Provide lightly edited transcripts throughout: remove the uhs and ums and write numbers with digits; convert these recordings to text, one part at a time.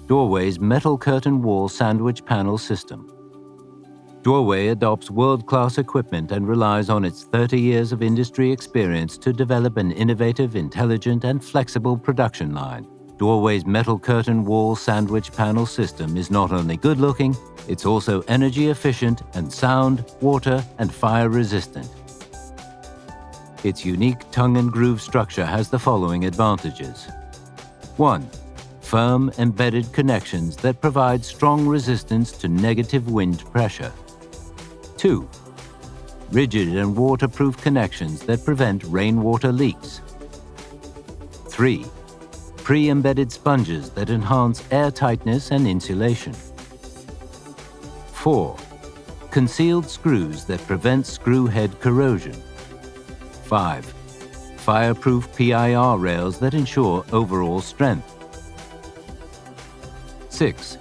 Doorway's metal curtain wall sandwich panel system. Doorway adopts world-class equipment and relies on its 30 years of industry experience to develop an innovative, intelligent, and flexible production line. Doorway's metal curtain wall sandwich panel system is not only good-looking, it's also energy efficient and sound, water, and fire resistant. Its unique tongue and groove structure has the following advantages. 1. Firm embedded connections that provide strong resistance to negative wind pressure. 2. Rigid and waterproof connections that prevent rainwater leaks. 3. Pre-embedded sponges that enhance airtightness and insulation. 4. Concealed screws that prevent screw head corrosion. 5. Fireproof PIR rails that ensure overall strength. 6.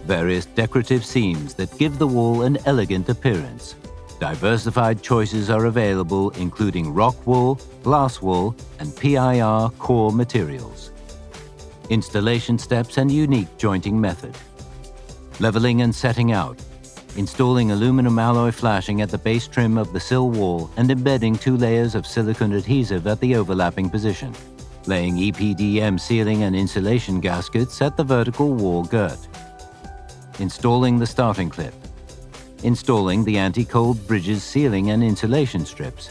Various decorative seams that give the wall an elegant appearance. Diversified choices are available, including rock wool, glass wool, and PIR core materials. Installation steps and unique jointing method. Leveling and setting out. Installing aluminum alloy flashing at the base trim of the sill wall and embedding 2 layers of silicone adhesive at the overlapping position. Laying EPDM sealing and insulation gaskets at the vertical wall girt. Installing the starting clip. Installing the anti-cold bridges sealing and insulation strips.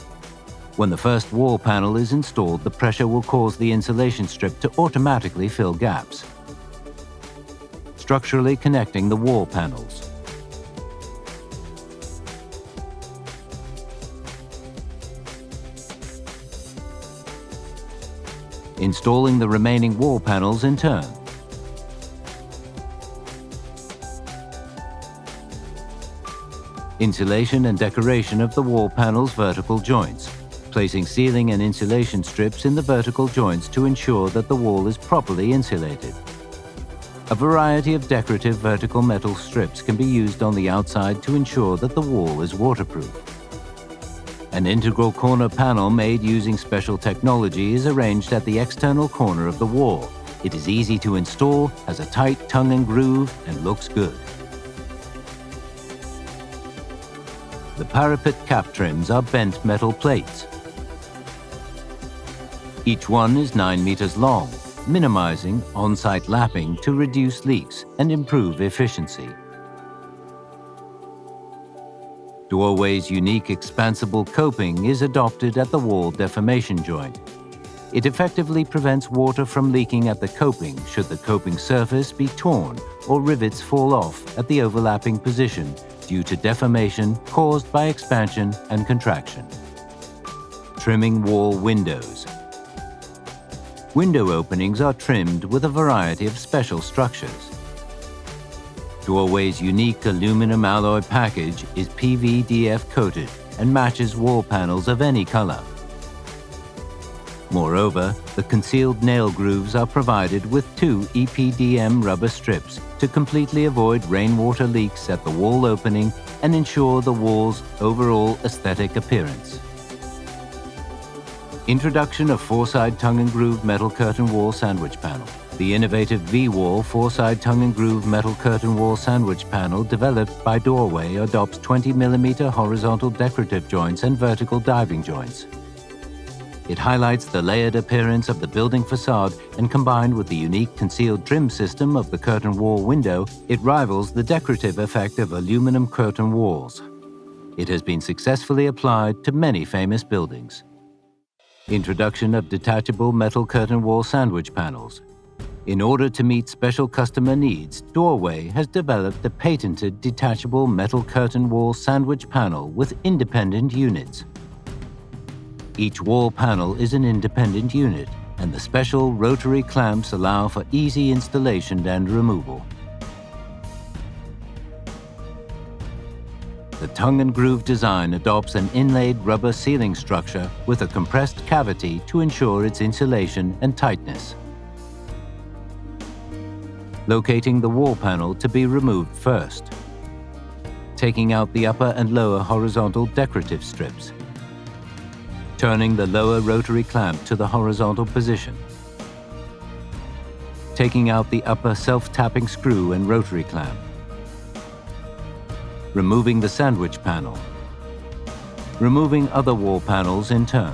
When the first wall panel is installed, the pressure will cause the insulation strip to automatically fill gaps. Structurally connecting the wall panels. Installing the remaining wall panels in turn. Insulation and decoration of the wall panels' vertical joints, placing sealing and insulation strips in the vertical joints to ensure that the wall is properly insulated. A variety of decorative vertical metal strips can be used on the outside to ensure that the wall is waterproof. An integral corner panel made using special technology is arranged at the external corner of the wall. It is easy to install, has a tight tongue and groove, and looks good. The parapet cap trims are bent metal plates. Each one is 9 meters long, minimizing on-site lapping to reduce leaks and improve efficiency. Doorway's unique expansible coping is adopted at the wall deformation joint. It effectively prevents water from leaking at the coping should the coping surface be torn or rivets fall off at the overlapping position due to deformation caused by expansion and contraction. Trimming wall windows. Window openings are trimmed with a variety of special structures. Doorway's unique aluminum alloy package is PVDF coated and matches wall panels of any color. Moreover, the concealed nail grooves are provided with 2 EPDM rubber strips to completely avoid rainwater leaks at the wall opening and ensure the wall's overall aesthetic appearance. Introduction of 4-side tongue and groove metal curtain wall sandwich panel. The innovative V-Wall 4-side tongue and groove metal curtain wall sandwich panel developed by Doorway adopts 20mm horizontal decorative joints and vertical diving joints. It highlights the layered appearance of the building facade, and combined with the unique concealed trim system of the curtain wall window, it rivals the decorative effect of aluminum curtain walls. It has been successfully applied to many famous buildings. Introduction of detachable metal curtain wall sandwich panels. In order to meet special customer needs, Doorway has developed a patented detachable metal curtain wall sandwich panel with independent units. Each wall panel is an independent unit, and the special rotary clamps allow for easy installation and removal. The tongue and groove design adopts an inlaid rubber sealing structure with a compressed cavity to ensure its insulation and tightness. Locating the wall panel to be removed first. Taking out the upper and lower horizontal decorative strips. Turning the lower rotary clamp to the horizontal position. taking out the upper self-tapping screw and rotary clamp. Removing the sandwich panel. Removing other wall panels in turn.